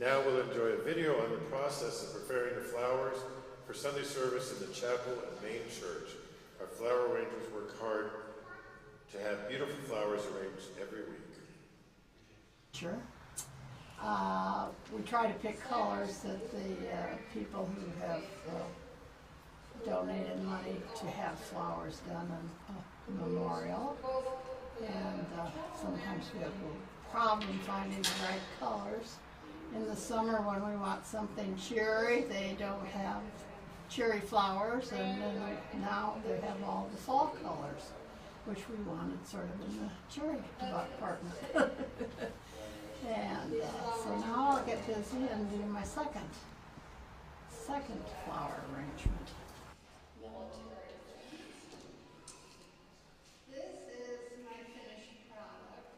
Now we'll enjoy a video on the process of preparing the flowers for Sunday service in the chapel and main church. Our flower arrangers work hard to have beautiful flowers arranged every week. Sure. We try to pick colors that the people who have donated money to have flowers done in a memorial. And sometimes we have a problem finding the right colors. In the summer when we want something cheery, they don't have cherry flowers, and then now they have all the fall colors, which we wanted sort of in the cherry department. And so now I'll get busy and do my second flower arrangement. This is my finished product,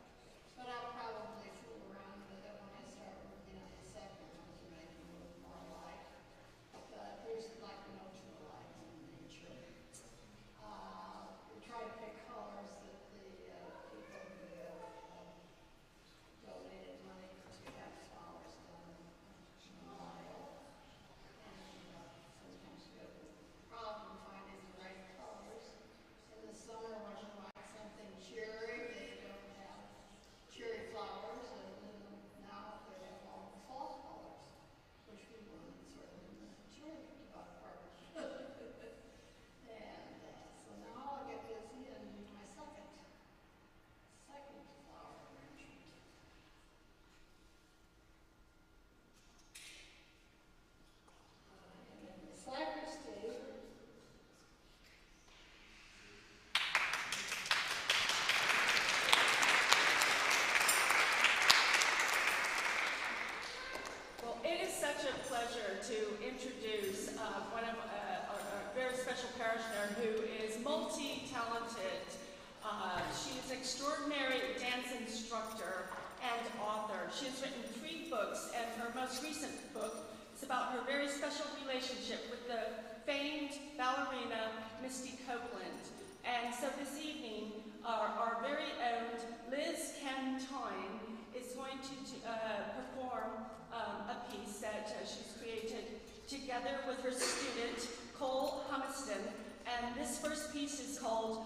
but I'll probably fool around with it when I start working on the second one to make it a little more light. But there's like no two lights in nature. We try to pick colors that the people who have donated money to have flowers done in memorial. And sometimes we have a problem finding the right colors. In the summer when we like something cheery, they don't have cherry flowers, and then now they have all the fall colors, which we wanted sort of in the cherry department. And so now I'll get busy and do my second flower arrangement. And in the sacristy, Well, it is such a pleasure to introduce one of our very special parishioner who is multi-talented. She is an extraordinary dance instructor and author. She has written 3 books, and her most recent book is about her very special relationship with the famed ballerina Misty Copeland. And so this evening, our very own Liz Cantine is going to perform a piece that she's created together with her student, Cole Humiston. And this first piece is called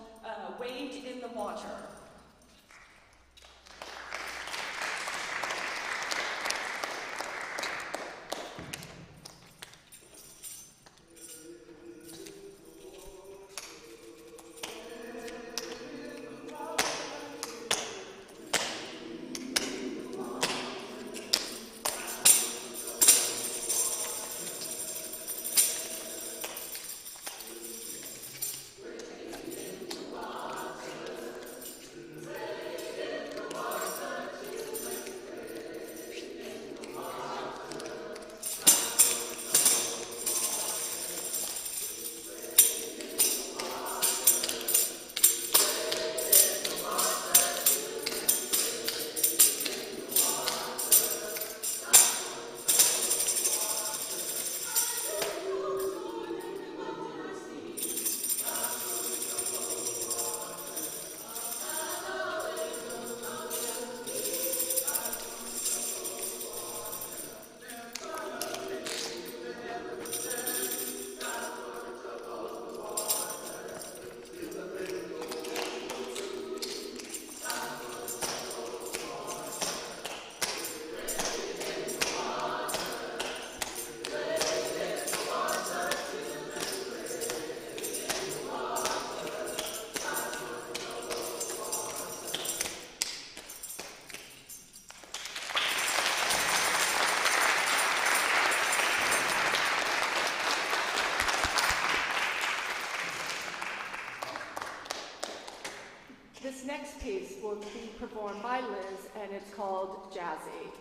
Wade in the Water. This next piece will be performed by Liz, and it's called Jazzy.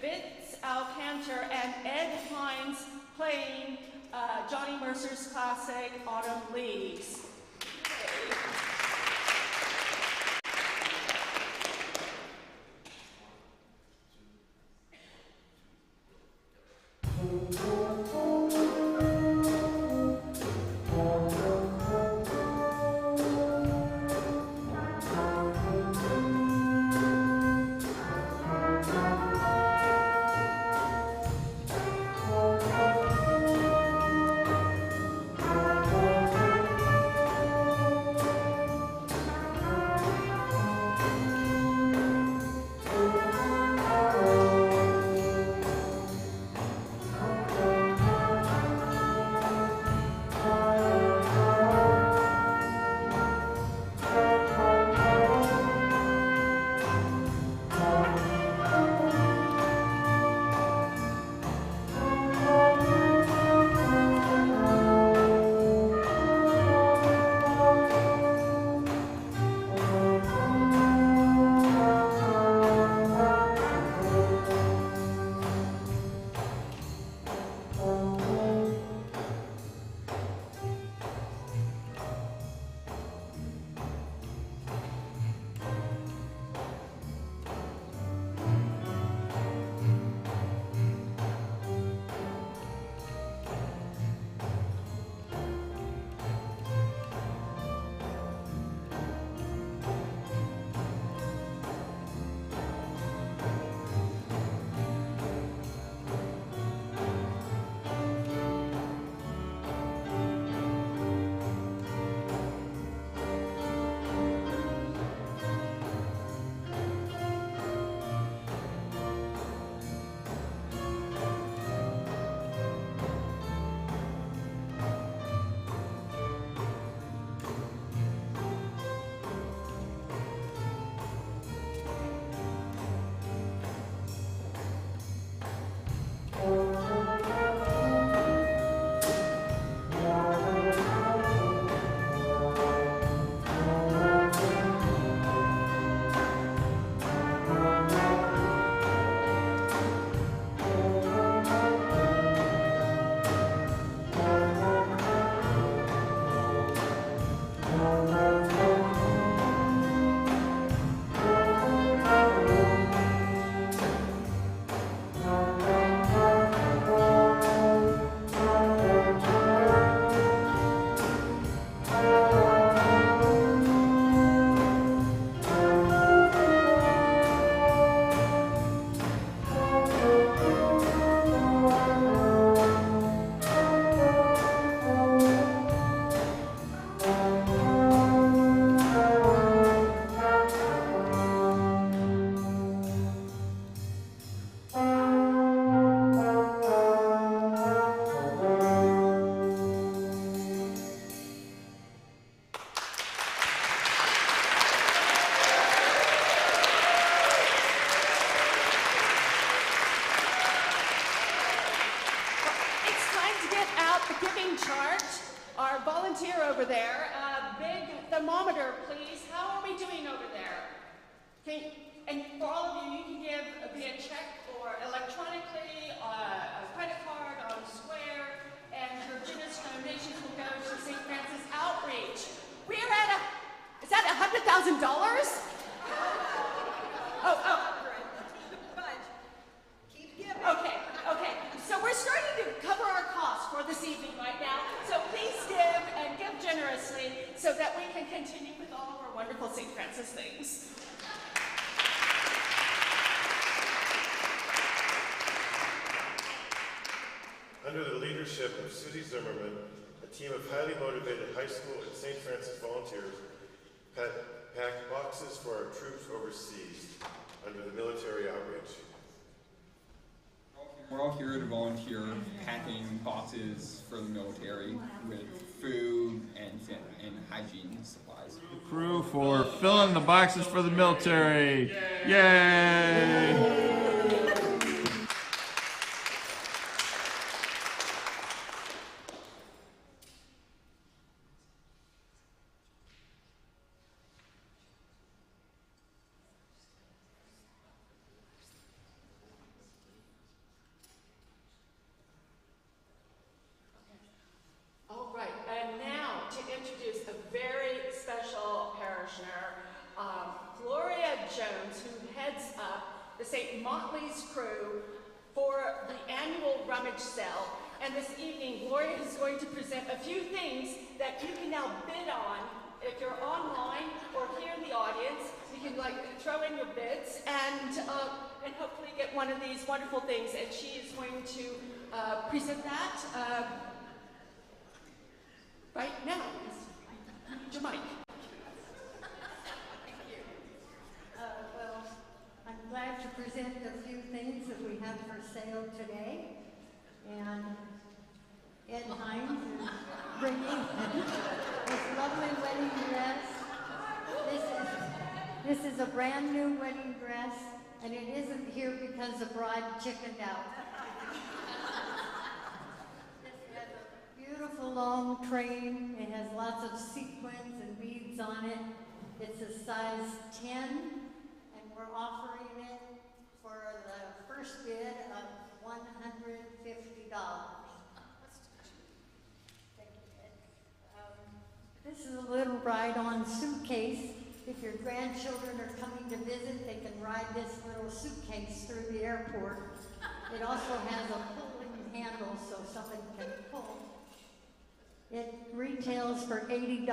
Vince Alcanter and Ed Hines playing Johnny Mercer's classic Autumn Leaves. Over there, big thermometer, please. How are we doing over there? And for all of you, you can give via check or electronically, a credit card on Square, and your generous donations will go to St. Francis Outreach. We're at is that $100,000? Oh. Keep giving. Okay. So we're starting to cover our costs for this evening right now. So please give and give generously so that we can continue with all of our wonderful St. Francis things. Under the leadership of Susie Zimmerman, a team of highly motivated high school and St. Francis volunteers packed boxes for our troops overseas under the military outreach. We're all here to volunteer packing boxes for the military with food and hygiene supplies. Crew for filling the boxes for the military. Yay! crew for the annual rummage sale. And this evening, Gloria is going to present a few things that you can now bid on. If you're online or here in the audience, you can throw in your bids and hopefully get one of these wonderful things. And she is going to present that right now. Your mic. Well, I'm glad to present a few things that we have for sale today. And Ed Hines is bringing this lovely wedding dress. This is a brand new wedding dress, and it isn't here because the bride chickened out. This has a beautiful long train. It has lots of sequins and beads on it. It's a size 10, and we're offering it for the first bid of $150. This is a little ride-on suitcase. If your grandchildren are coming to visit, they can ride this little suitcase through the airport. It also has a pulling handle so somebody can pull. It retails for $80,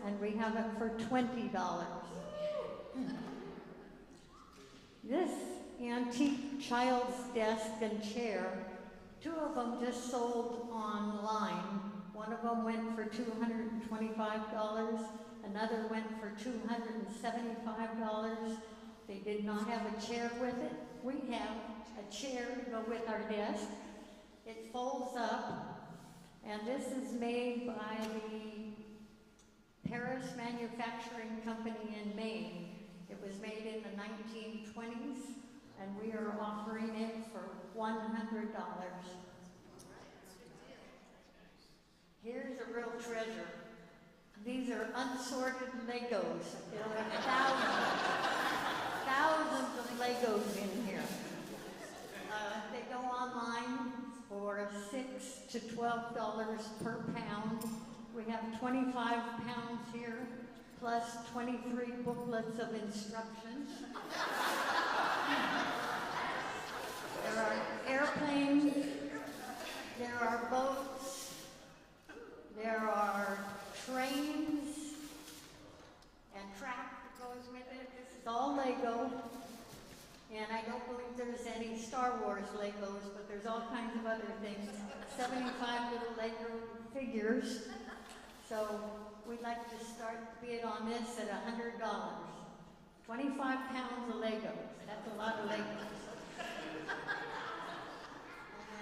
and we have it for $20. This antique child's desk and chair, two of them just sold online. One of them went for $225, another went for $275. They did not have a chair with it. We have a chair to go with our desk. It folds up, and this is made by the Paris Manufacturing Company in Maine. It was made in the 1920s, and we are offering it for $100. Here's a real treasure. These are unsorted Legos. There are thousands of Legos in here. They go online for $6 to $12 per pound. We have 25 pounds here, plus 23 booklets of instructions. There are airplanes, there are boats, there are trains and track that goes with it. This is all Lego. And I don't believe there's any Star Wars Legos, but there's all kinds of other things. 75 little Lego figures. So we'd like to start the bid on this at $100. 25 pounds of Legos. That's a lot of Legos.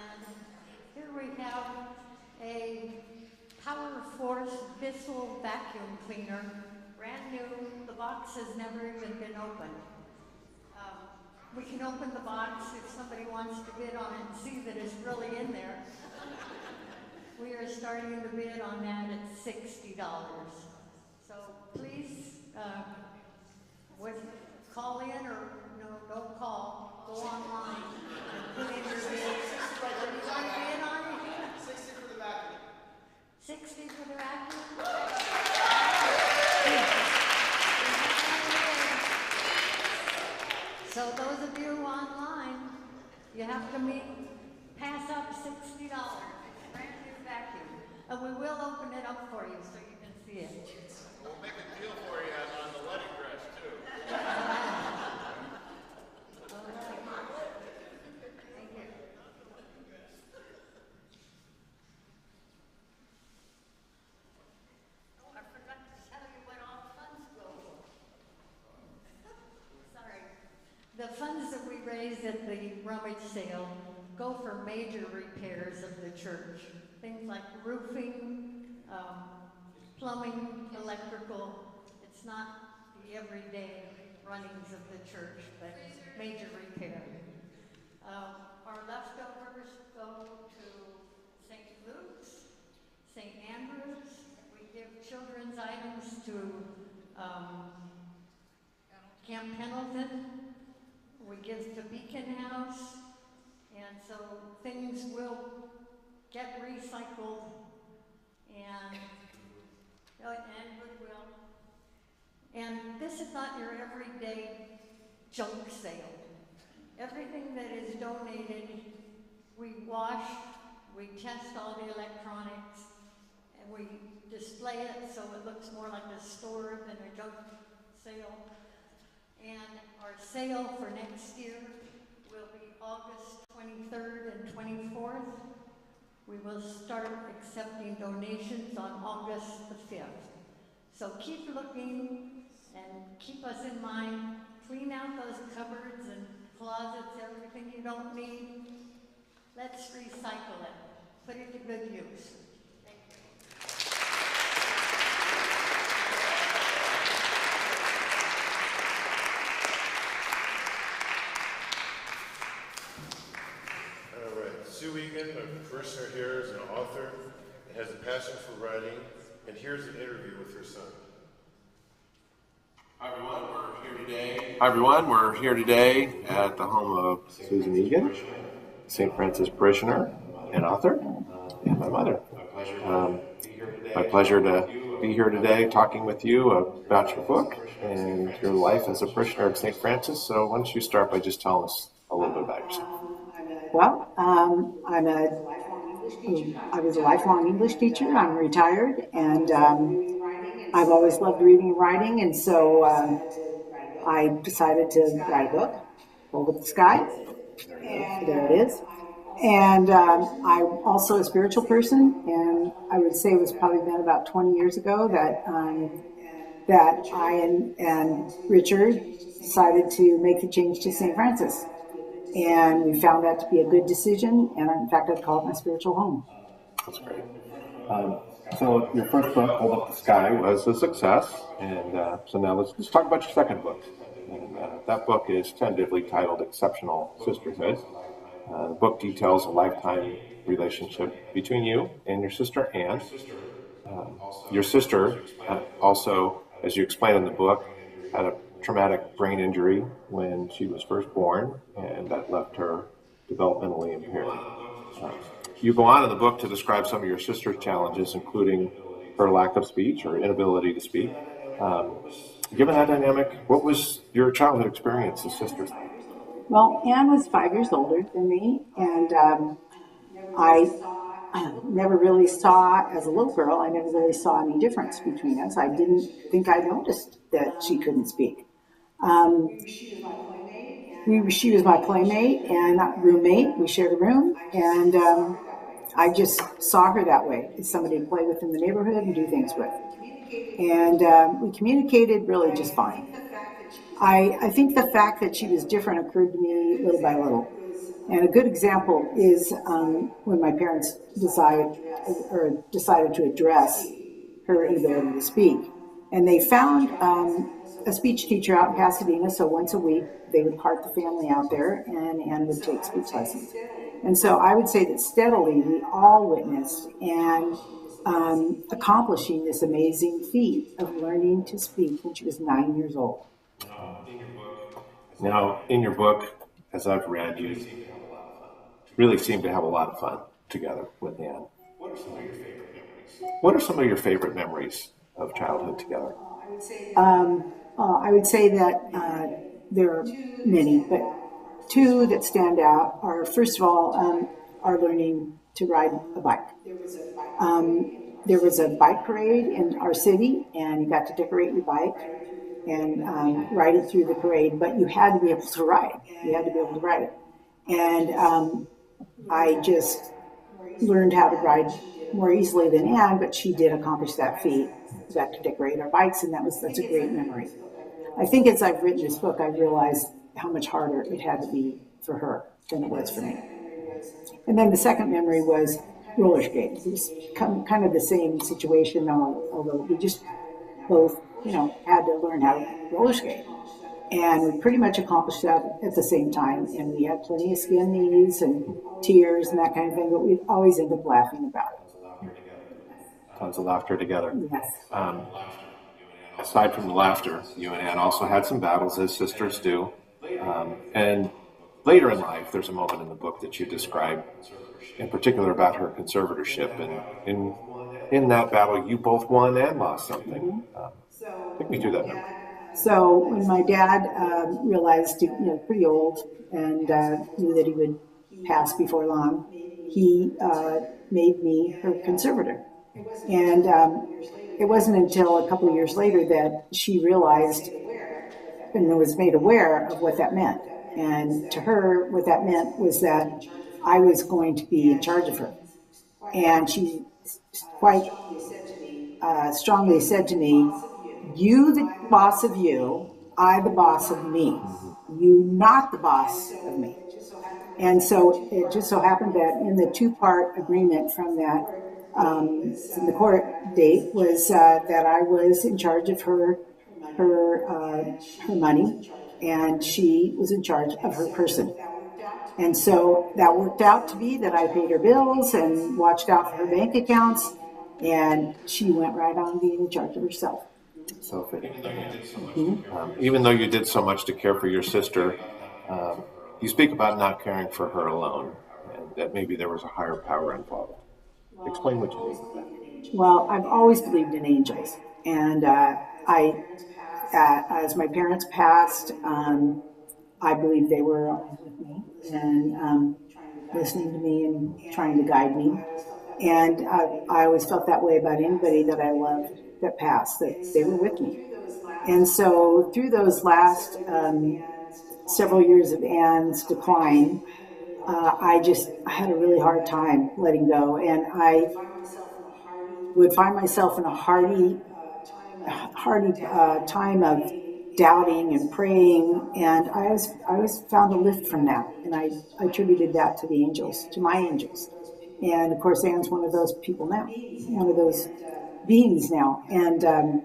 And here we have a Power Force Bissell vacuum cleaner, brand new. The box has never even been opened. We can open the box if somebody wants to bid on it and see that it's really in there. We are starting the bid on that at $60. So please, call in or no, don't call. Go online and put in your bid. What do you want to bid on it? 60 for the vacuum. 60 for the vacuum? So those of you online, you have to pass up $60. Brand new vacuum. And we will open it up for you so you can see it. We'll make a deal for you on the wedding dress, too. All right. Thank you. Oh, I forgot to tell you what all the funds go for. Sorry. The funds that we raise at the rummage sale go for major repairs of the church. Things like roofing, plumbing, electrical. It's not the everyday runnings of the church, but major repair. Our leftovers go to St. Luke's, St. Andrew's. We give children's items to Camp Pendleton. We give to Beacon House. And so things will get recycled and Goodwill. And this is not your everyday junk sale. Everything that is donated, we wash, we test all the electronics, and we display it so it looks more like a store than a junk sale. And our sale for next year will be August 23rd and 24th. We will start accepting donations on August the 5th. So keep looking and keep us in mind. Clean out those cupboards and closets, everything you don't need. Let's recycle it. Put it to good use. Thank you. All right, Sue Egan, a parishioner here, is an author and has a passion for writing, and here's an interview with her son. Hi everyone, we're here today at the home of Susan Egan, St. Francis parishioner and author, and my mother. My pleasure to be here today talking with you about your book and your life as a parishioner of St. Francis. So why don't you start by just telling us a little bit about yourself? Well, I was a lifelong English teacher. I'm retired, and I've always loved reading and writing, and so I decided to write a book, Hold Up the Sky. There it is. And I'm also a spiritual person, and I would say it was probably been about 20 years ago that I and Richard decided to make the change to St. Francis. And we found that to be a good decision, and in fact, I'd call it my spiritual home. That's great. So your first book, Hold Up the Sky, was a success, and so now let's talk about your second book. And that book is tentatively titled Exceptional Sisterhood. The book details a lifetime relationship between you and your sister Anne. Your sister also, as you explain in the book, had a traumatic brain injury when she was first born, and that left her developmentally impaired. You go on in the book to describe some of your sister's challenges, including her lack of speech or inability to speak. Given that dynamic, what was your childhood experience as sisters? Well, Anne was 5 years older than me, and I never really saw, as a little girl, I never really saw any difference between us. I didn't think I noticed that she couldn't speak. She was my playmate and roommate. We shared a room, and I just saw her that way, as somebody to play with in the neighborhood and do things with. And we communicated really just fine. I think the fact that she was different occurred to me little by little. And a good example is when my parents decided to address her inability to speak. And they found a speech teacher out in Pasadena, so once a week they would part the family out there, and Anne would take speech lessons. And so I would say that steadily we all witnessed and accomplishing this amazing feat of learning to speak when she was 9 years old. Now, in your book, as I've read, you really seem to have a lot of fun together with Anne. What are some of your favorite memories? What are some of your favorite memories of childhood together? I would say that there are many, but two that stand out are, first of all, our learning to ride a bike. There was a bike parade in our city, and you got to decorate your bike and ride it through the parade, but you had to be able to ride. You had to be able to ride it. And I just learned how to ride more easily than Anne, but she did accomplish that feat. We got to decorate our bikes, and that's a great memory. I think as I've written this book, I realized how much harder it had to be for her than it was for me. And then the second memory was roller skating. It was kind of the same situation, although we just both, had to learn how to roller skate. And we pretty much accomplished that at the same time. And we had plenty of skin knees and tears and that kind of thing, but we always end up laughing about it. Tons of laughter together. Yes. Aside from the laughter, you and Anne also had some battles, as sisters do. And later in life, there's a moment in the book that you describe, in particular about her conservatorship. And in that battle, you both won and lost something. Take me through that memory. So when my dad realized, pretty old, and knew that he would pass before long, he made me her conservator. And it wasn't until a couple of years later that she realized and was made aware of what that meant. And to her, what that meant was that I was going to be in charge of her. And she quite strongly said to me, "You the boss of you, I the boss of me. You not the boss of me." And so it just so happened that in the two-part agreement from the court date was that I was in charge of her money, and she was in charge of her person. And so that worked out to be that I paid her bills and watched out for her bank accounts, and she went right on being in charge of herself. So fitting. Even though you did so much to care for your sister, you speak about not caring for her alone, and that maybe there was a higher power involved. Explain what you mean by that. Well, I've always believed in angels, and as my parents passed, I believe they were always with me and listening to me and trying to guide me. And I always felt that way about anybody that I loved that passed, that they were with me. And so through those last several years of Anne's decline, I had a really hard time letting go. And I would find myself in a hardy time of doubting and praying, and I was found a lift from that, and I attributed that to the angels, to my angels. And of course, Anne's one of those people now, one of those beings now, and I'm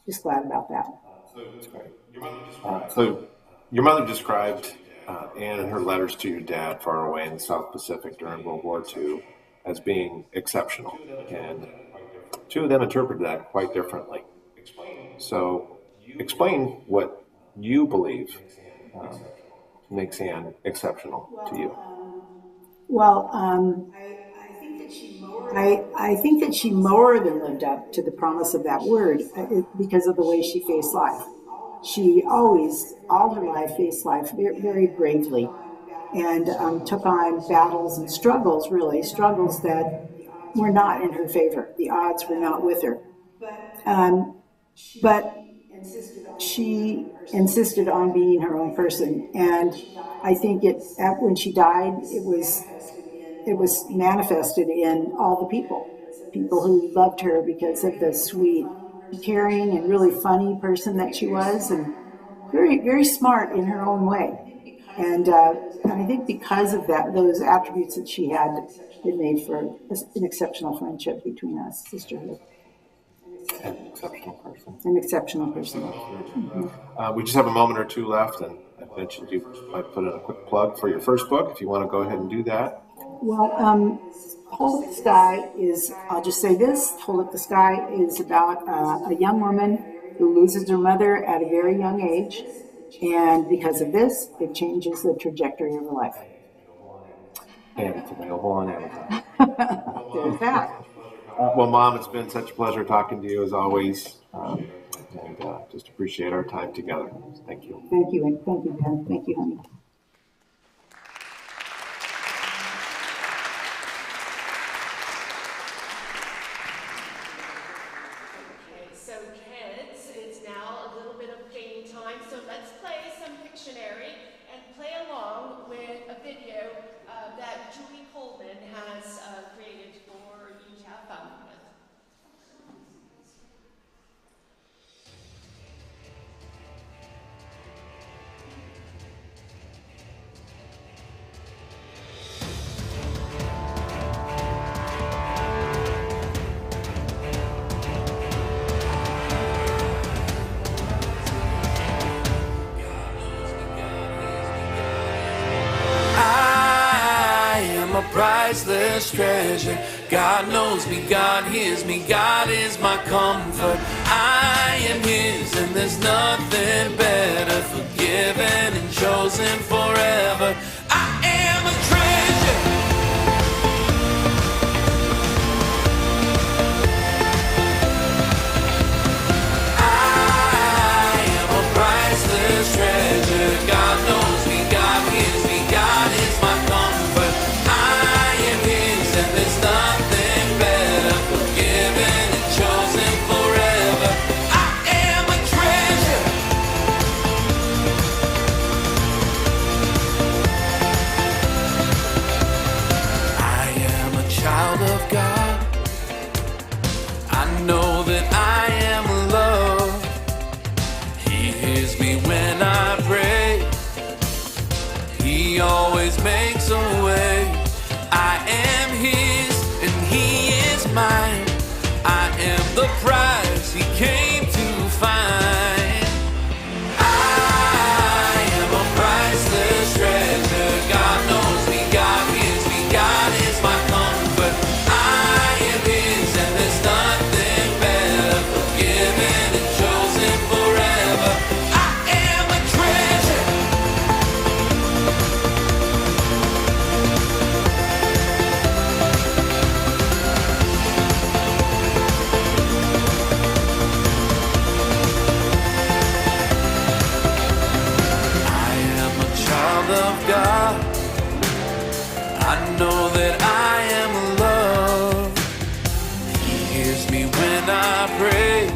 just glad about that. So your mother described Anne and her letters to your dad far away in the South Pacific during World War II as being exceptional, and two of them interpreted that quite differently. So explain what you believe makes Anne exceptional to you. Well, I think that she more than lived up to the promise of that word because of the way she faced life. She always, all her life, faced life very, very bravely, and took on battles and struggles that were not in her favor. The odds were not with her. But she insisted on being her own person, and I think when she died, it was manifested in all the people who loved her because of the sweet, caring, and really funny person that she was, and very, very smart in her own way. And I think because of those attributes that she had, it made for an exceptional friendship between us, sisterhood. An exceptional person. An exceptional person. Mm-hmm. We just have a moment or two left, and I mentioned you might put in a quick plug for your first book, if you want to go ahead and do that. Well, Hold Up the Sky is, I'll just say this, Hold Up the Sky is about a young woman who loses her mother at a very young age, and because of this, it changes the trajectory of her life. And it's available on Amazon. There's that. Well, Mom, it's been such a pleasure talking to you as always, and just appreciate our time together. Thank you. Thank you, and thank you, Ben. Thank you, honey. Okay, so kids, it's now a little bit of game time, so let's play some Pictionary and play along with a video that Julie Coleman has created for you to have fun with. Priceless treasure. God knows me, God hears me, God is my comfort. I am His, and there's nothing better. Forgiven and chosen forever. I am a treasure. I always makes a way. I am his and he is mine. I am the prize he came to find. I am a priceless treasure. God knows me, God hears me, God is my comfort. I am his and there's nothing better. Forgiven and chosen forever. I am a treasure. Child of God, I know that I am loved. He hears me when I pray.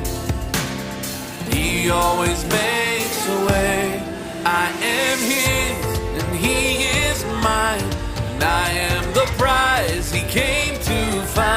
He always makes a way. I am his and he is mine, and I am the prize he came to find.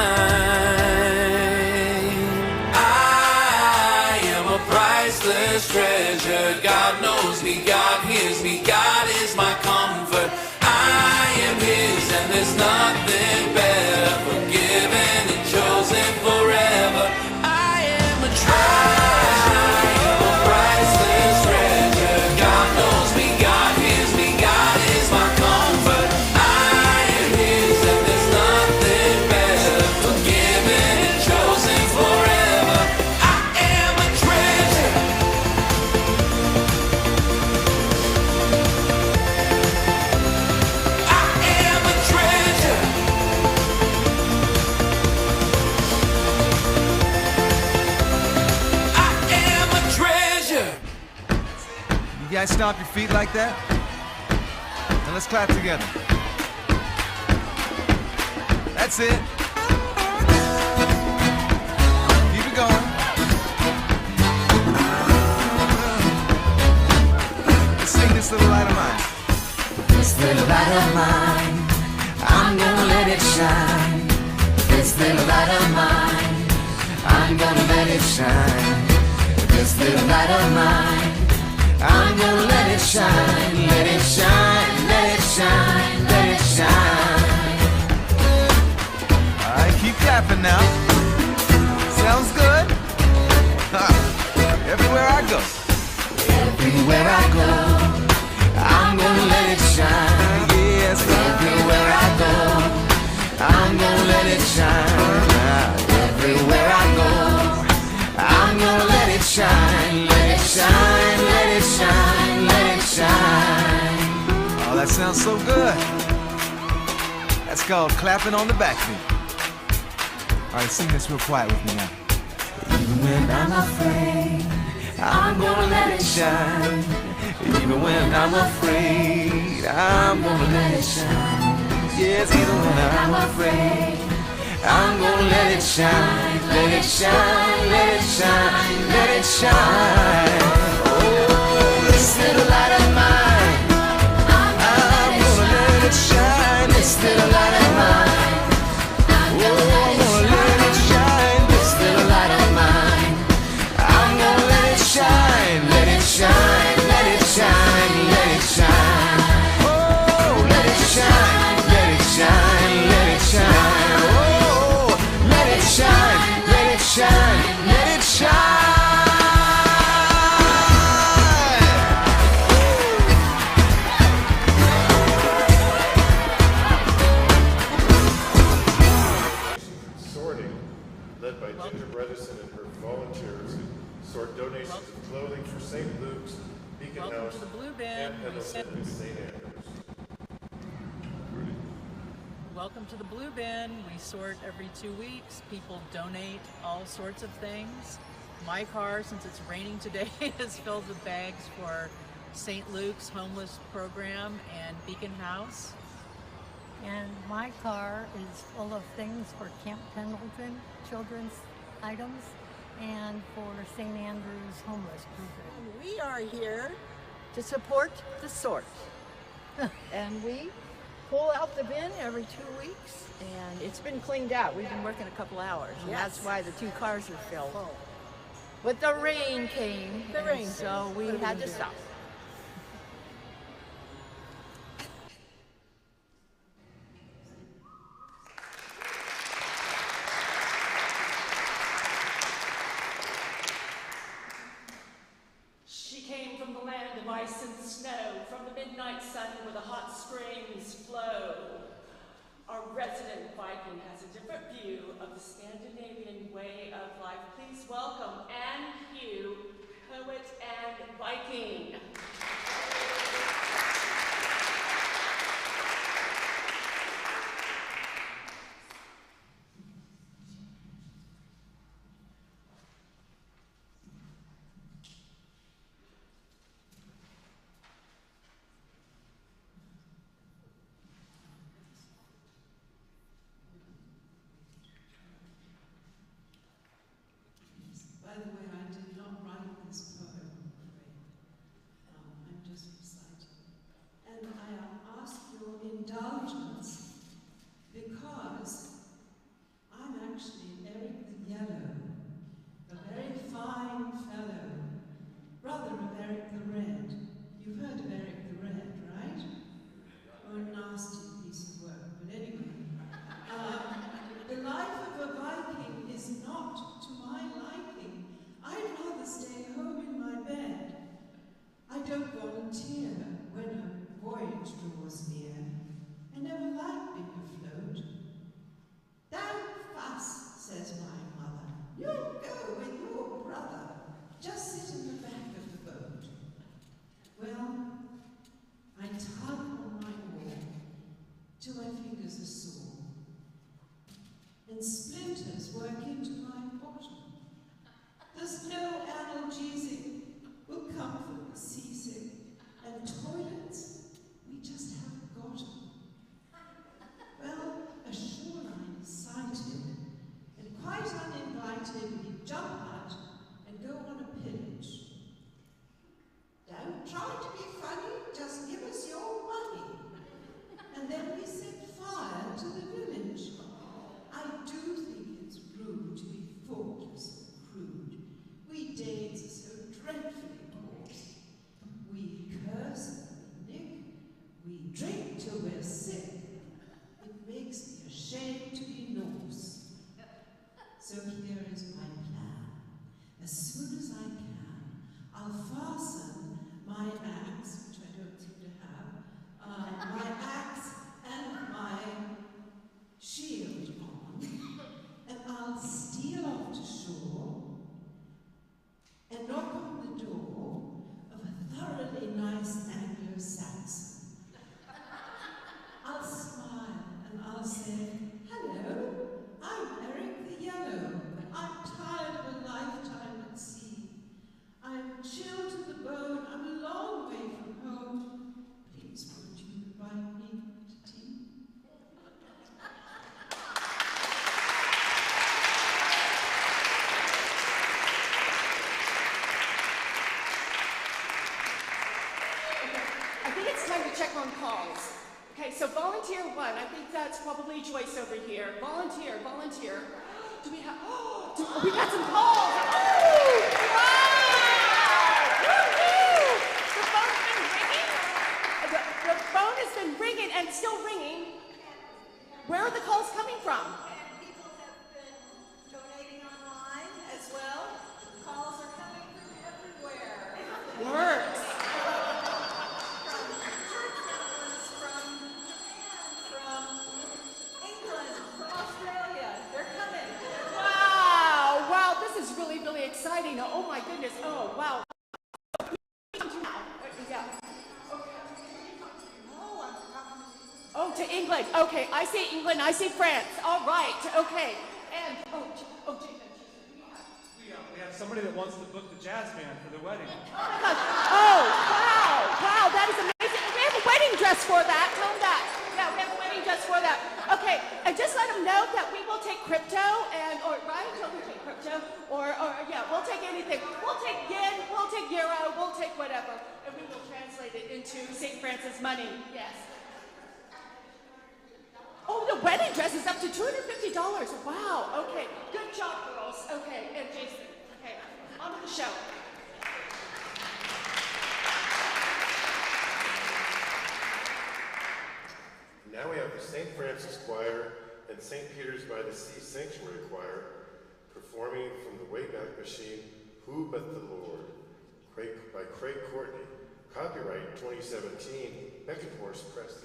I am a priceless treasure. God knows me, God hears me, God is my comfort. I am his and there's nothing better. Forgiven and chosen forever. I am a treasure. I am a priceless treasure. God knows me, God hears me, God is my comfort. I am his and there's nothing better. Forgiven and chosen forever. I am a treasure. I am a treasure. I am a treasure. You guys stomp your feet like that? Now let's clap together. That's it. Keep it going. Let's sing this little light of mine. This little light of mine, I'm gonna let it shine. This little light of mine, I'm gonna let it shine. This little light of mine, I'm gonna let it shine. Let it shine, let it shine, let it shine. All right, keep clapping now. Sounds good? Everywhere I go. Everywhere I go, I'm gonna let it shine. Yes, Everywhere I go, I'm gonna let it shine. Everywhere I go, I'm gonna let it shine. Let it shine, let it shine, let it shine. Oh, that sounds so good. That's called clapping on the back feet. All right, sing this real quiet with me now. Even when I'm afraid, I'm gonna let it shine. Even when I'm afraid, I'm gonna let it shine. Yes, even when I'm afraid, I'm gonna let it shine. Let it shine, let it shine, let it shine. Oh, this little light of mine, I'm gonna let it shine. This little light of mine, I'm gonna let it shine. This little light of mine, I'm gonna let it shine. Let it shine, let it shine, let it shine. Oh, let it shine, let it shine, let it shine. Oh, let it shine, let it shine, let it shine. Sorting, led by Ginger Bredesen and her volunteers, sort donations of clothing for St. Luke's, Beacon Welcome House, to the Blue Bin. Camp Pendleton, and St. Andrews. Welcome to the Blue Bin. We sort every 2 weeks. People donate all sorts of things. My car, since it's raining today, is filled with bags for St. Luke's homeless program and Beacon House. And my car is full of things for Camp Pendleton, children's items, and for St. Andrew's homeless program. We are here to support the sort. And we pull out the bin every 2 weeks, and it's been cleaned out. We've been working a couple hours, and that's why the 2 cars are filled. But the rain came, so we had to stop. resident Viking has a different view of the Scandinavian way of life. Please welcome Anne Hugh, poet and Viking. By the way, I did not write this poem. I'm just reciting. And I ask your indulgence because I'm actually Eric the Yellow, a very fine fellow, brother of Eric the Red. You've heard of Eric the Red, right? Oh, a nasty piece of work. But anyway, the life of a Viking is not to my liking. I'd rather stay home in my bed. I don't volunteer when a voyage draws near. I never liked being afloat. Don't fuss, says my mother. You'll go with your brother. Just sit in the back of the boat. Well, I tug on my oar till my fingers are sore, and splinters work into my bottom. There's no analgesic will comfort the seasick, and toilets, we just haven't got 'em. Well, a shoreline is sighted, and quite uninvited, we jump out and go on a pillage. Don't try to be funny, just give us your money. And then we set fire to the village. I do think it's rude to be thoughtless and crude. We Danes are so dreadfully coarse. We curse and we nick. We drink till we're sick. It makes me ashamed to be Norse. So here is my plan. As soon as I can, I'll fasten my axe, which I don't seem to have, my axe and my shield on, and I'll steal off to shore and knock on the door of a thoroughly nice Anglo-Saxon. I'll smile and I'll say, hello, I'm Eric the Yellow. I'm tired of a lifetime at sea. I'm chilled to the bone, I'm a long way from home. Please won't you invite me to tea? I think it's time to check on calls. Okay, so volunteer one. I think that's probably Joyce over here. Volunteer, volunteer. Do we have? Oh, we got some calls. Oh, wow! Woo-hoo! The phone has been ringing and still ringing. Where are the calls coming from? And people have been donating online as well. Calls are coming from everywhere. Works. From church members, from Japan, from England, from Australia. They're coming. Wow! Wow! This is really, really exciting. Oh my goodness! Oh wow! Yeah. Oh, to England. Okay, I say England. I say France. All right. Okay. And We have somebody that wants to book the jazz band for the wedding. oh my gosh. Oh wow! Wow! That is amazing. We have a wedding dress for that. Tell them that. Yeah, we have a wedding dress for that. Okay, and just let them know that we will take crypto or right? Don't we take crypto or yeah, we'll take anything. We'll take yen. We'll take euro. We'll take whatever, and we will translate it into St. Francis money. Yes. Oh, the wedding dress is up to $250. Wow. Okay. Good job, girls. Okay, and Jason. Okay, on to the show. Now we have the St. Francis Choir and St. Peter's by the Sea Sanctuary Choir performing from the Wayback Machine, Who But the Lord, by Craig Courtney. Copyright 2017, Beckenhorst Press.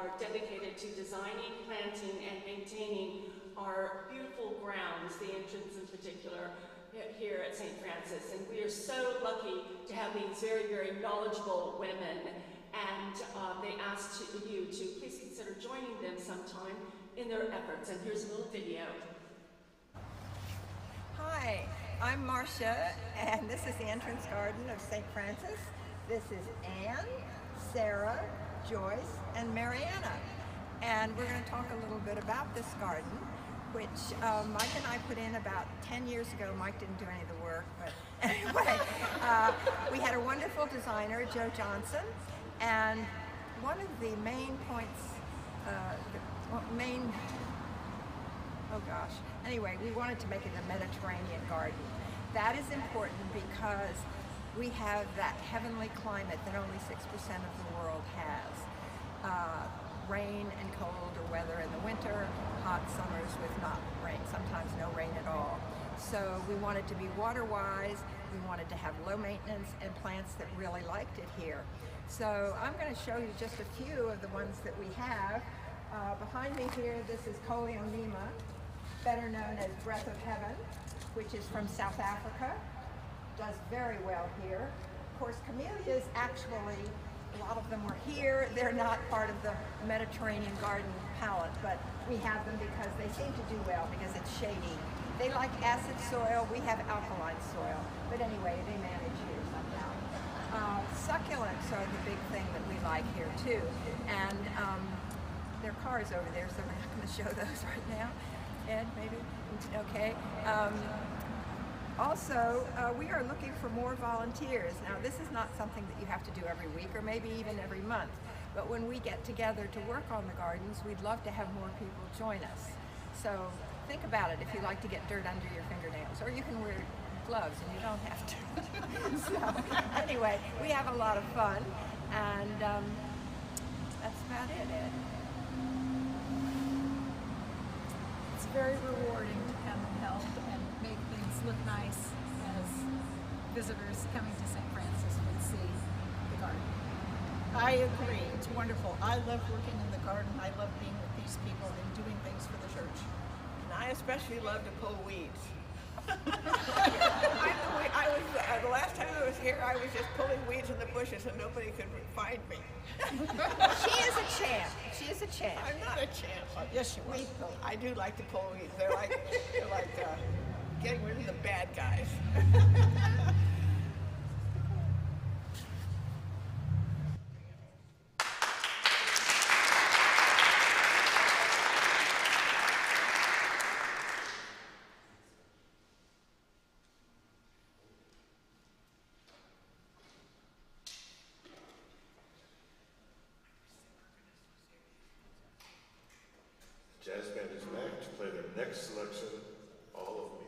are dedicated to designing, planting, and maintaining our beautiful grounds, the entrance in particular, here at St. Francis. And we are so lucky to have these very, very knowledgeable women. And they asked you to please consider joining them sometime in their efforts. And here's a little video. Hi, I'm Marcia, and this is the entrance garden of St. Francis. This is Anne, Sarah, Joyce, and Mariana. And we're going to talk a little bit about this garden, which Mike and I put in about 10 years ago. Mike didn't do any of the work, but anyway, we had a wonderful designer, Joe Johnson, and one of the main points, anyway, we wanted to make it a Mediterranean garden. That is important because we have that heavenly climate that only 6% of the world has. Rain and cold or weather in the winter, hot summers with not rain, sometimes no rain at all. So we wanted to be water-wise, we wanted to have low maintenance and plants that really liked it here. So I'm going to show you just a few of the ones that we have. Behind me here, this is Coleonema, better known as Breath of Heaven, which is from South Africa. Does very well here. Of course, camellias actually, a lot of them were here. They're not part of the Mediterranean garden palette, but we have them because they seem to do well because it's shady. They like acid soil, we have alkaline soil. But anyway, they manage here somehow. Succulents are the big thing that we like here too. And there are cars over there, so we're not going to show those right now. Ed, maybe? Okay. Also, we are looking for more volunteers. Now, this is not something that you have to do every week or maybe even every month. But when we get together to work on the gardens, we'd love to have more people join us. So think about it if you like to get dirt under your fingernails, or you can wear gloves and you don't have to. So anyway, we have a lot of fun, and that's about it, Ed. It's very rewarding to come and help and make things look nice as visitors coming to St. Francis would see the garden. I agree. It's wonderful. I love working in the garden. I love being with these people and doing things for the church. And I especially love to pull weeds. The last time I was here, I was just pulling weeds in the bushes and nobody could find me. She is a champ. She is a champ. I'm not a champ. Yes, you are. I do like to pull weeds. They're like getting rid of the bad guys. Jazz band is back to play their next selection, All of Me.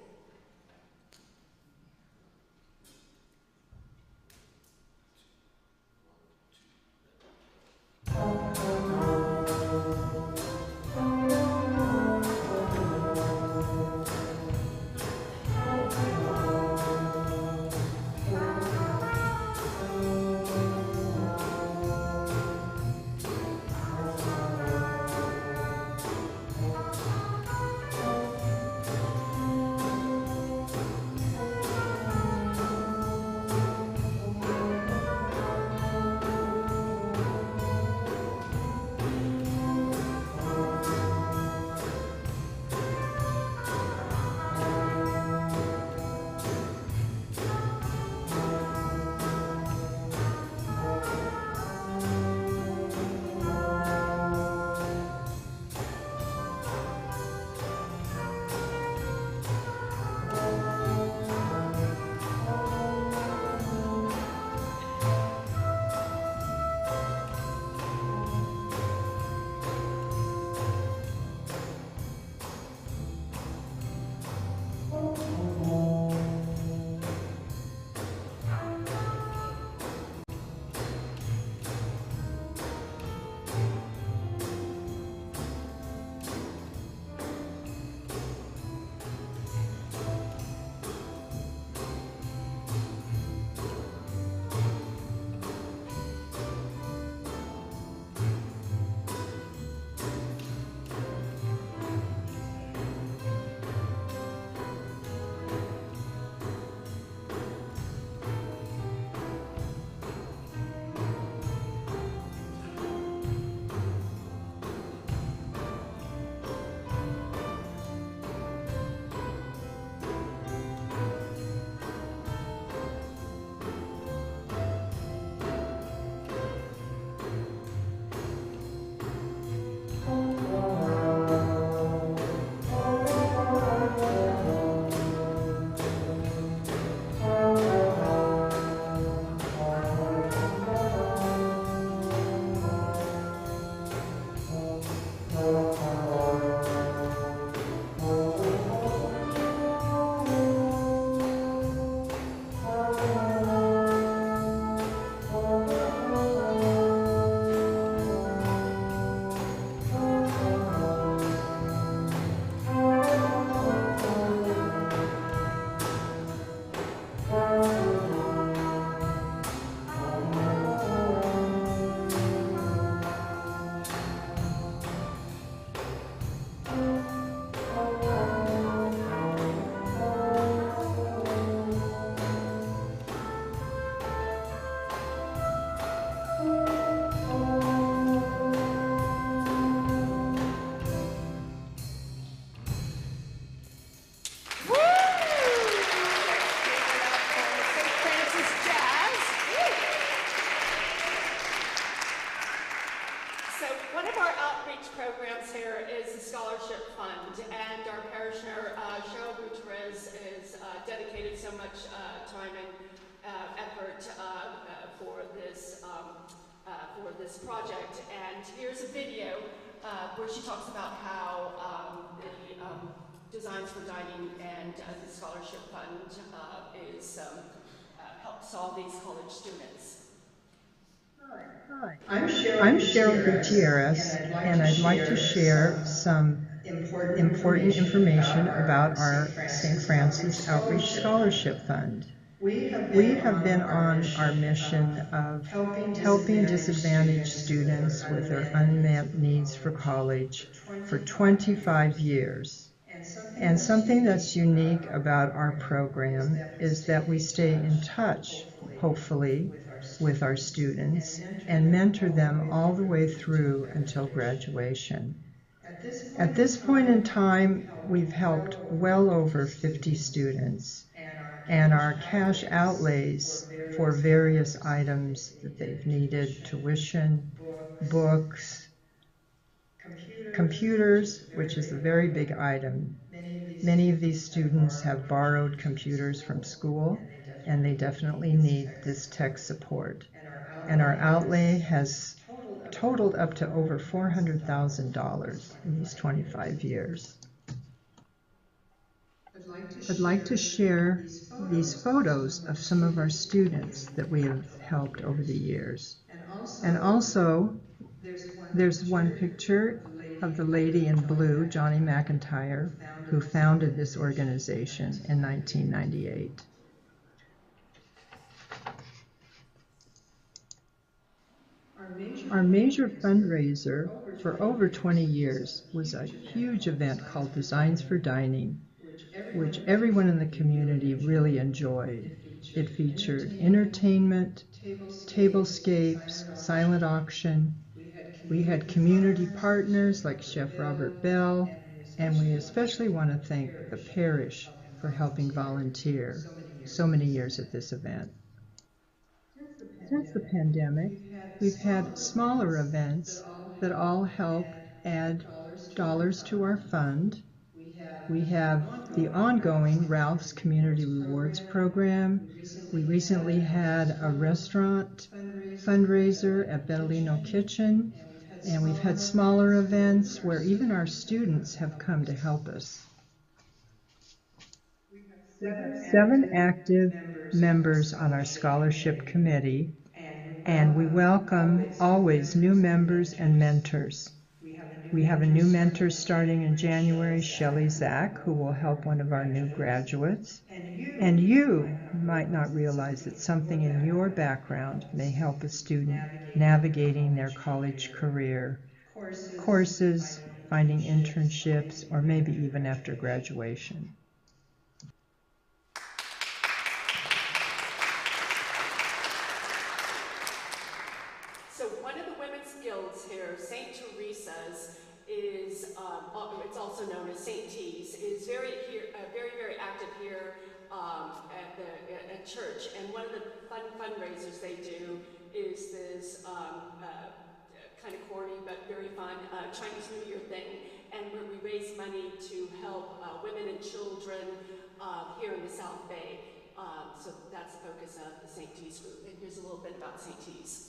programs here is the Scholarship Fund, and our parishioner, Cheryl Gutierrez, is dedicated so much time and effort for this project. And here's a video where she talks about how the Designs for Dining and the Scholarship Fund helps all these college students. Hi, I'm Cheryl Gutierrez, and I'd like to share some important information about our St. Francis Outreach Scholarship Fund. We have been on our mission of helping disadvantaged students with their unmet needs for college for 25 years. And something that's unique about our program is that we stay in touch, hopefully, with our students and mentor them all the way through until graduation. At this point in time, we've helped well over 50 students, and our cash outlays for various items that they've needed, tuition, books, computers, which is a very big item. Many of these students have borrowed computers from school, and they definitely need this tech support. And our outlay has totaled up to over $400,000 in these 25 years. I'd like to share these photos of some of our students that we have helped over the years. And also, there's one picture of the lady in blue, Johnny McIntyre, who founded this organization in 1998. Our major fundraiser for over 20 years was a huge event called Designs for Dining, which everyone in the community really enjoyed. It featured entertainment, tablescapes, silent auction. We had community partners like Chef Robert Bell, and we especially want to thank the parish for helping volunteer so many years at this event. Since the pandemic, we've had smaller events that all help add dollars to our fund. We have the ongoing Ralph's Community Rewards Program. We recently had a restaurant fundraiser at Benalino Kitchen, and we've had smaller events where even our students have come to help us. We have 7 active members on our scholarship committee, and we welcome always new members and mentors. We have a new mentor starting in January, Shelley Zach, who will help one of our new graduates. And you might not realize that something in your background may help a student navigating their college career, courses, finding internships, or maybe even after graduation. So one of the women's guilds here, St. Teresa's, is it's also known as St. T's, is very active here at church. And one of the fundraisers they do is this kind of corny but very fun Chinese New Year thing, and where we raise money to help women and children here in the South Bay. So that's the focus of the St. T's group. And here's a little bit about St. T's.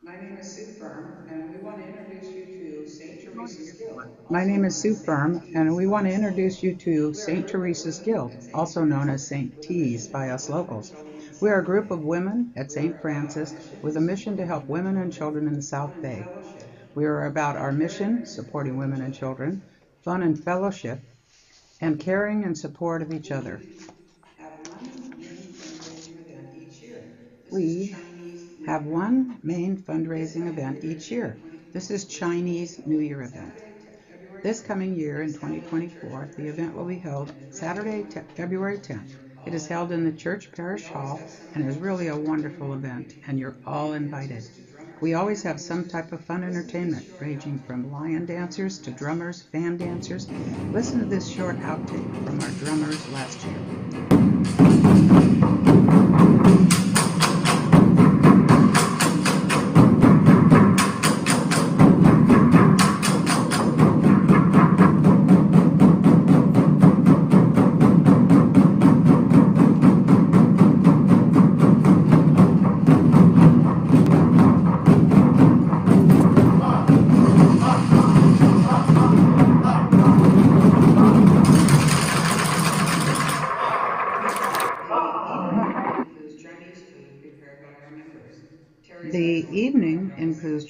My name is Sue Firm, and we want to introduce you to St. Teresa's Guild. My name is Sue Firm, and we want to introduce you to St. Teresa's Guild, also known as St. T's by us locals. We are a group of women at St. Francis with a mission to help women and children in the South Bay. We are about our mission, supporting women and children, fun and fellowship, and caring and support of each other. We have one main fundraising event each year. This is Chinese New Year event. This coming year in 2024, the event will be held Saturday, February 10th. It is held in the church parish hall and is really a wonderful event, and you're all invited. We always have some type of fun entertainment, ranging from lion dancers to drummers, fan dancers. Listen to this short outtake from our drummers last year.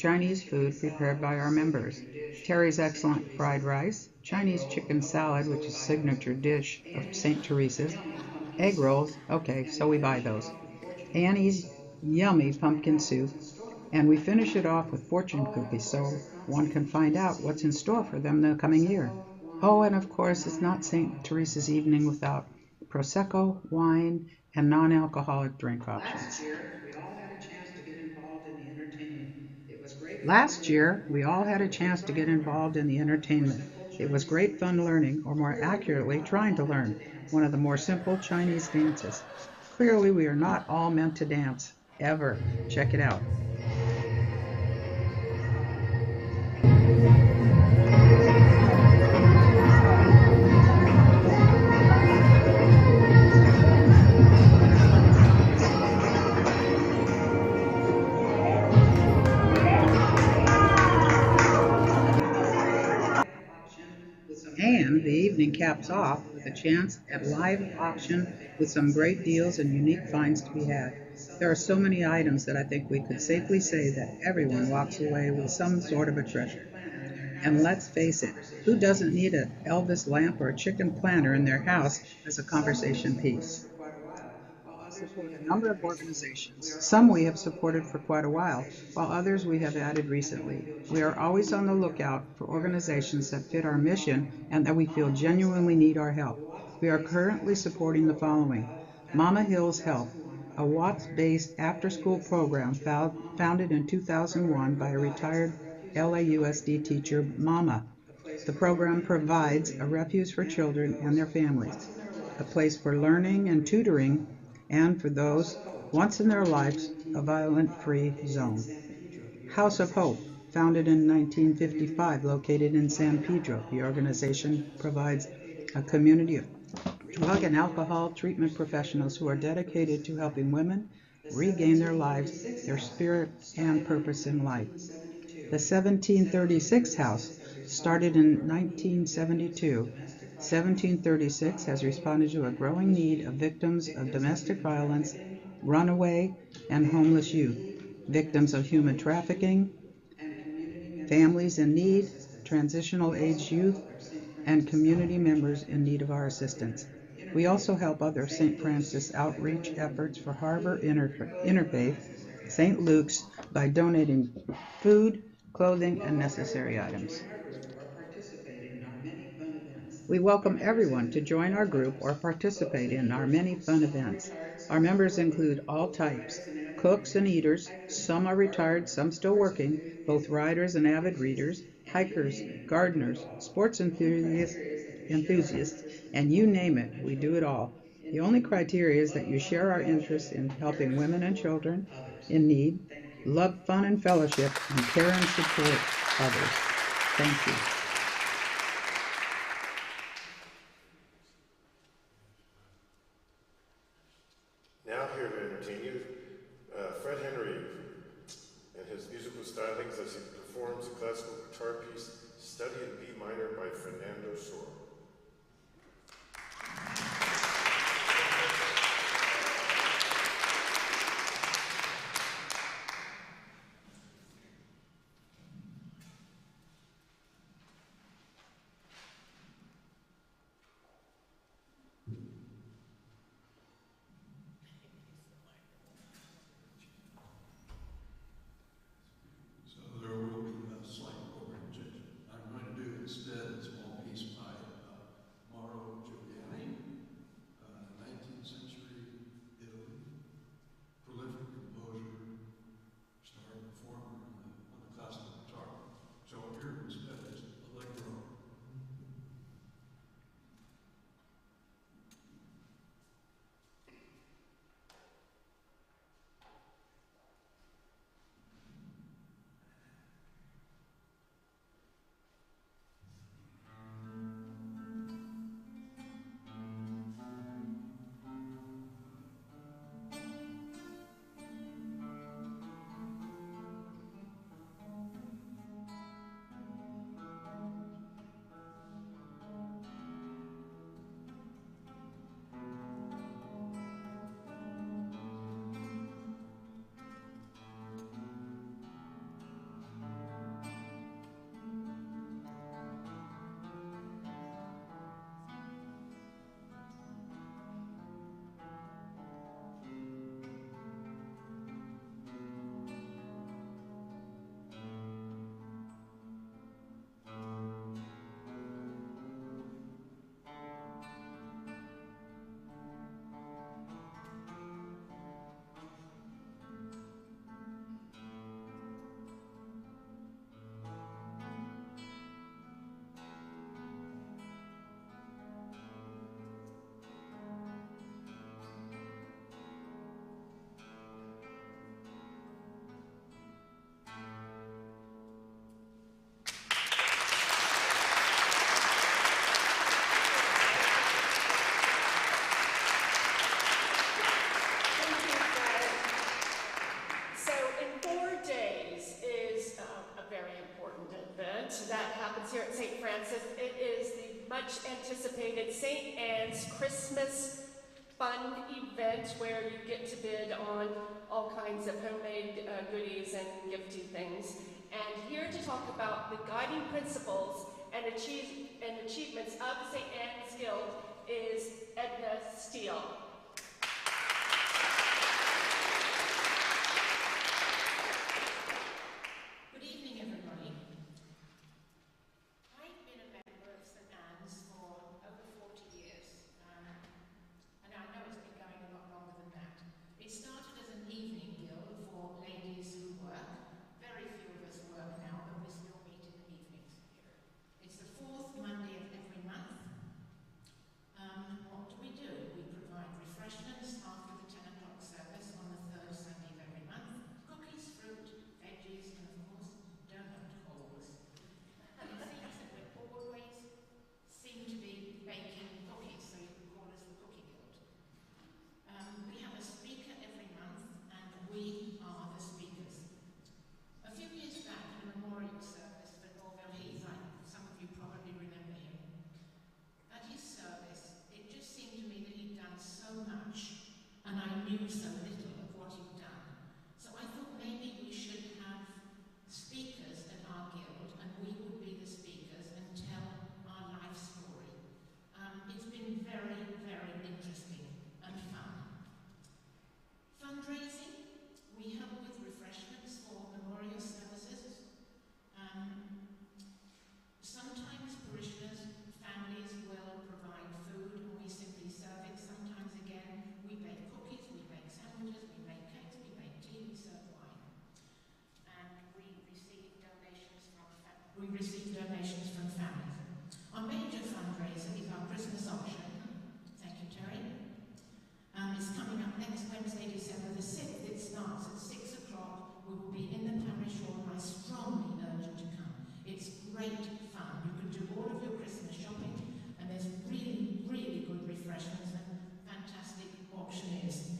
Chinese food prepared by our members. Terry's excellent fried rice, Chinese chicken salad, which is a signature dish of St. Teresa's, egg rolls, okay, so we buy those, Annie's yummy pumpkin soup, and we finish it off with fortune cookies so one can find out what's in store for them the coming year. Oh, and of course, it's not St. Teresa's evening without Prosecco, wine, and non-alcoholic drink options. Last year, we all had a chance to get involved in the entertainment. It was great fun learning, or more accurately, trying to learn one of the more simple Chinese dances. Clearly, we are not all meant to dance, ever. Check it out. And the evening caps off with a chance at live auction with some great deals and unique finds to be had. There are so many items that I think we could safely say that everyone walks away with some sort of a treasure. And let's face it, who doesn't need an Elvis lamp or a chicken planter in their house as a conversation piece? Support a number of organizations. Some we have supported for quite a while, while others we have added recently. We are always on the lookout for organizations that fit our mission and that we feel genuinely need our help. We are currently supporting the following: Mama Hills Help, a Watts-based after-school program founded in 2001 by a retired LAUSD teacher, Mama. The program provides a refuge for children and their families, a place for learning and tutoring, and for those once in their lives a violent-free zone. House of Hope, founded in 1955, located in San Pedro. The organization provides a community of drug and alcohol treatment professionals who are dedicated to helping women regain their lives, their spirit, and purpose in life. The 1736 House, started in 1972, 1736 has responded to a growing need of victims of domestic violence, runaway and homeless youth, victims of human trafficking, families in need, transitional age youth, and community members in need of our assistance. We also help other St. Francis outreach efforts for Harbor Interfaith, St. Luke's, by donating food, clothing, and necessary items. We welcome everyone to join our group or participate in our many fun events. Our members include all types, cooks and eaters, some are retired, some still working, both riders and avid readers, hikers, gardeners, sports enthusiasts, and you name it, we do it all. The only criteria is that you share our interest in helping women and children in need, love fun and fellowship, and care and support others. Thank you. Now here to entertain you, Fred Henry and his musical stylings as he performs a classical guitar piece, Study in B minor by Fernando Sor. So there will be a slight chord change. I'm going to do instead a small piece by that happens here at St. Francis. It is the much anticipated St. Anne's Christmas fun event where you get to bid on all kinds of homemade goodies and gifty things. And here to talk about the guiding principles and achievements of the St. Anne's Guild is Edna Steele. Good evening, everybody. I've been a member of St. Anne's for over 40 years, and I know it's been going a lot longer than that. It started as an evening guild for ladies who work. Very few of us work now, but we still meet in the evenings. It's the fourth Monday of every month. What do? We provide refreshments after the 10 o'clock service on the third Sunday of every month. Cookies, fruit, veggies, and of course, donut holes. And it seems that we always seem to be baking cookies, so you can call us the Cookie Guild. We have a speaker every month, and we are the speakers. A few years back, in a memorial service for Norville Heath, some of you probably remember him. At his service, it just seemed to me that he'd done so much, and I knew so little of what he'd done. So I thought maybe we should have speakers at our guild, and we would be the speakers and tell our life story. It's been very, very interesting and fun. Fundraising, we help with refreshments for memorial services. Sometimes parishioners, families will provide food and we simply serve it. Sometimes again, we bake cookies, we bake sandwiches, we make cakes, we make tea, we serve wine. And we receive donations from families. Our major fundraiser is our Christmas auction. Thank you, Terry. It's coming up next Wednesday, December the 6th. It starts at 6 o'clock. We will be in the parish hall, and I strongly urge you to come. It's great fun. You can do all of your Christmas shopping, and there's really, really good refreshments and fantastic auctioneers.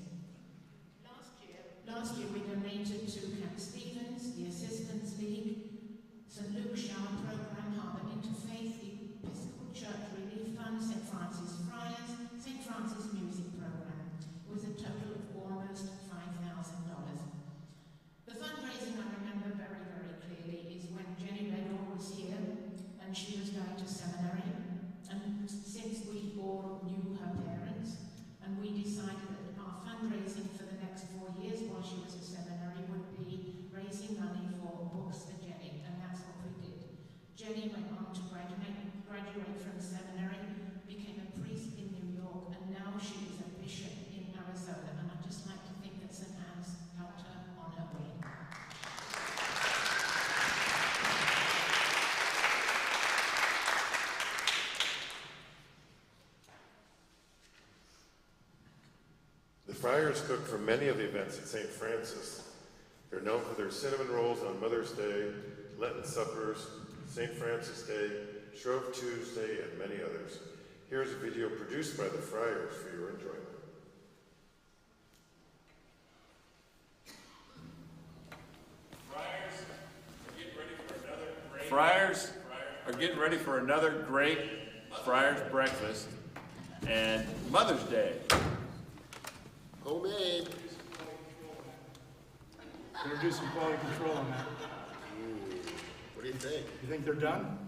Last year we donated to Camp Stevens, the Assistance League, St. Luke's Shower Programme, Harbour Interfaith, the Episcopal Church Relief Fund, St. Francis Friars, St. Francis Music Programme. It was a total of almost $5,000. The fundraising I remember very, very clearly is when Jenny Redall was here and she was going to seminary. And since we all knew her parents, and we decided that our fundraising for the next 4 years while she was at seminary would be raising money for books for Jenny, and that's what we did. Jenny went on to graduate from seminary, became a priest in New York, and now she is a bishop in Arizona, and I'd just like to think that St. Anne's helped her on her way. The Friars cook for many of the events at St. Francis. They're known for their cinnamon rolls on Mother's Day, Lenten suppers, St. Francis Day, Shrove Tuesday, and many others. Here's a video produced by the Friars for your enjoyment. Friars are getting ready for another great Friars breakfast and Mother's Day. Homemade. Better do some quality control on that. What do you think? You think they're done?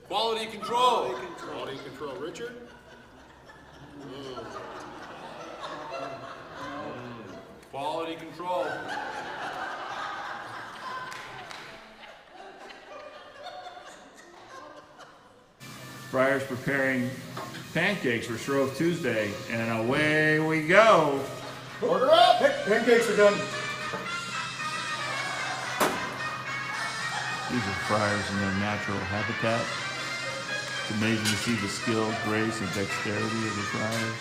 Quality control. Quality control. Richard? Quality control. Friars preparing pancakes for Shrove Tuesday, and away we go. Order up! Pancakes are done. These are friars in their natural habitat. It's amazing to see the skill, grace, and dexterity of the friars.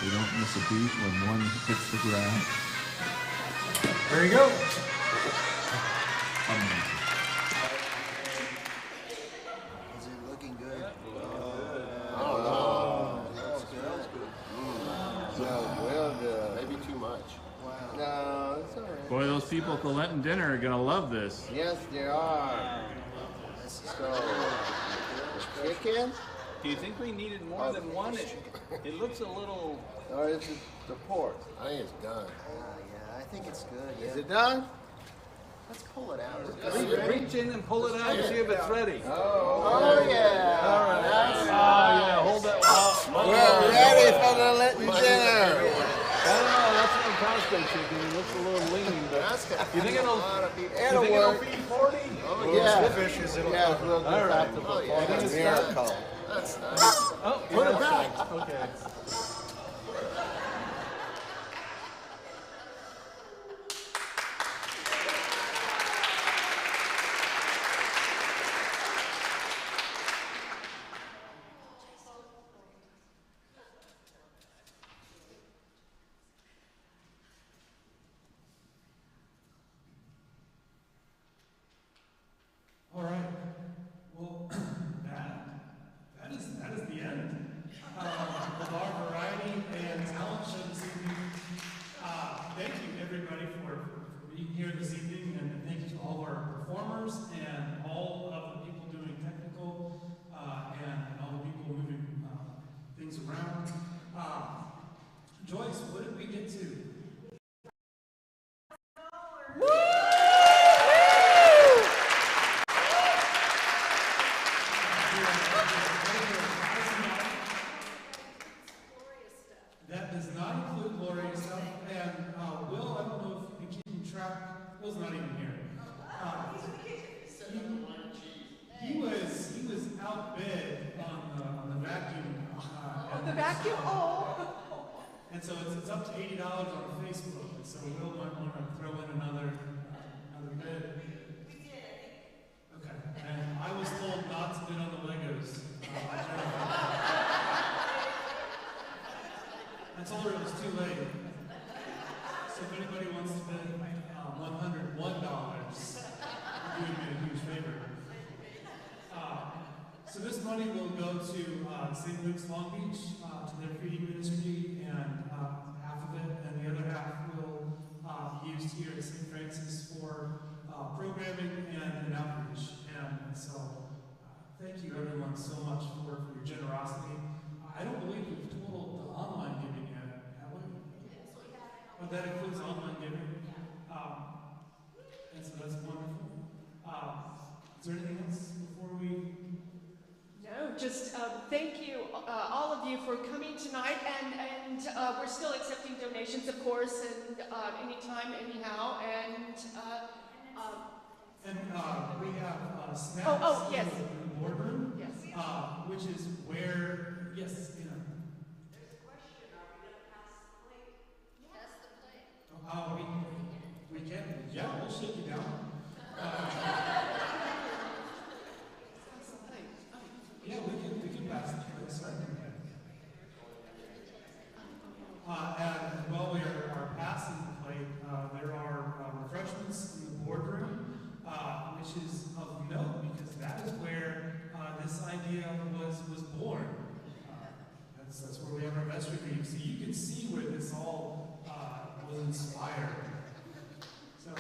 They don't miss a beat when one hits the ground. There you go. Amazing. Is it looking good? Oh, that's good. Well done. Maybe too much. Wow. No, it's all right. Boy, those people at the Lenten dinner are gonna love this. Yes, they are. So, chicken? Do you think we needed more than one? It looks a little... Or is it the pork? I think it's done. Yeah, I think it's good. Yeah. Is it done? Let's pull it out. Reach in and pull it out and see if it's ready. Oh yeah. All right. That's Yeah, hold that. We're ready for the Lenten dinner. I don't know, that's no prostate chicken. It looks a little lean, but you think it'll work. Feed 40? Oh yeah. Fishes, it'll we'll do that to Oh, perform a miracle. That's nice. Oh, put it back. Okay. All right. Well, that is the end of our variety and talent show this evening. Thank you everybody for being here this evening, and thank you to all of our performers and all of the people doing technical and all the people moving things around. Joyce, what did we get to? That does not include glorious stuff. And Will, I don't know if you're keeping track. Will's not even here. He was outbid on the vacuum. The vacuum? Oh. And so it's up to $80 on Facebook. So Will might want to throw in another bid. Okay. And I was told not to bid on the Legos. I told her it was too late. So if anybody wants to bid $101, you would be a huge favor. So this money will go to St. Luke's Long Beach, to their feeding ministry, and half of it, and the other half will be used here at St. Francis for programming and outreach. And so thank you everyone so much for your generosity. I don't believe we've totaled the online giving yet, have we? But that includes online giving. And so that's wonderful. Is there anything else before we? No, just thank you, all of you, for coming tonight, and we're still accepting donations, of course, and anytime, anyhow, and we have snacks yes. in the boardroom, yes. Which is where, yes, you know. There's a question, are we going to pass the plate? Pass the plate. We can, yeah, we'll shake you down. Yeah, we can pass the plate, certainly. And while we are passing the plate, there are refreshments in the boardroom, which is of note because that is where this idea was born. That's where we have our vestry meeting, so you can see where this all was inspired. So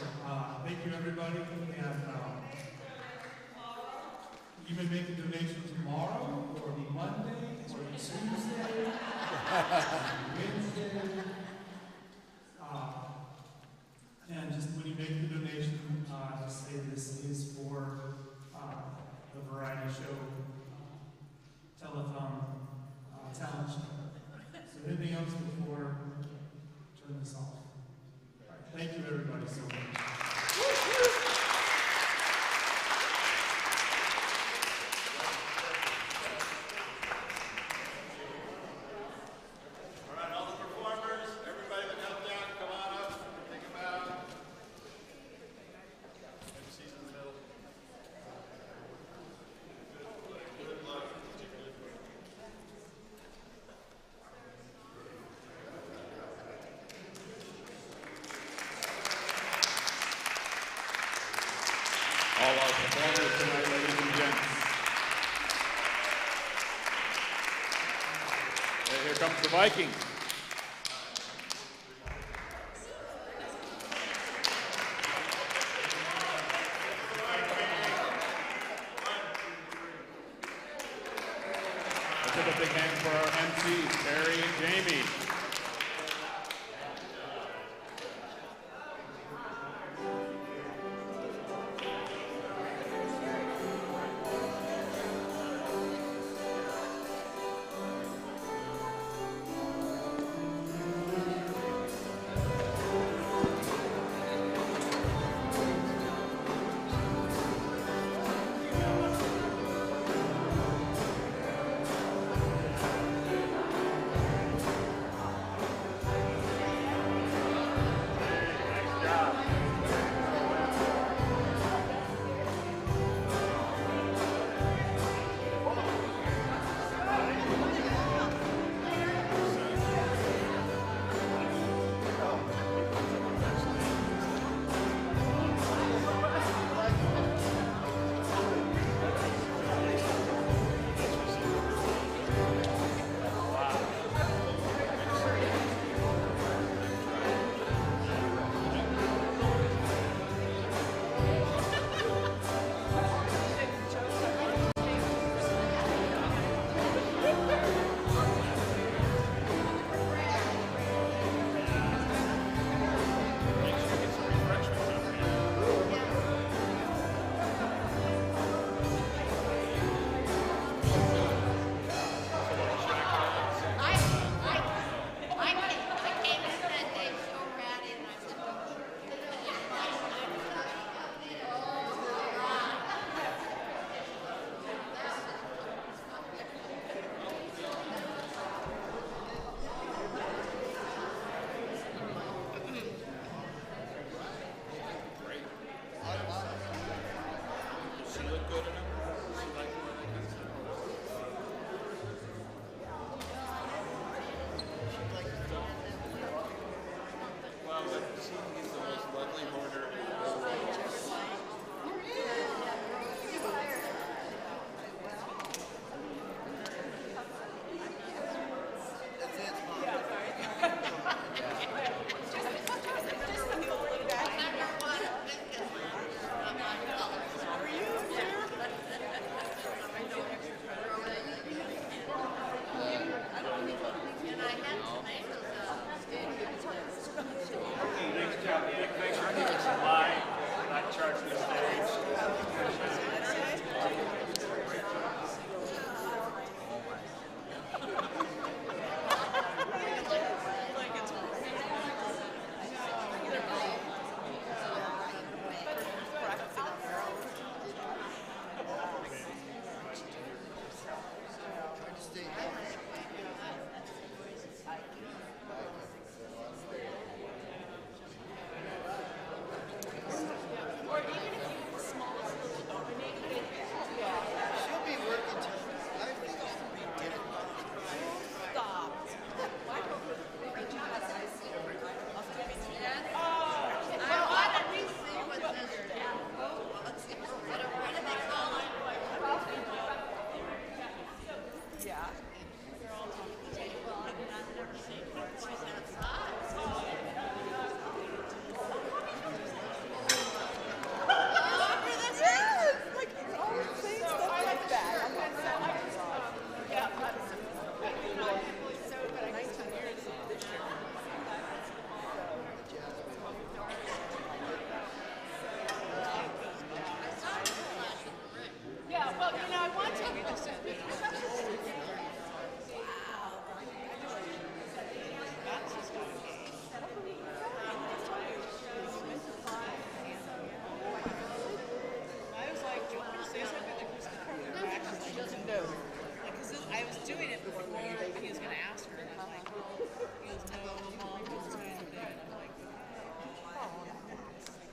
thank you everybody, and you may make a donation tomorrow, or Monday, or Tuesday, Wednesday. And just when you make the donation, just say this is for the variety show, telethon, talent show. So anything else before I turn this off? All right, thank you everybody so much. All our performers tonight, ladies and gents. And here comes the Viking. hand for our MC, Terry and Jamie.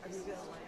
Are you gonna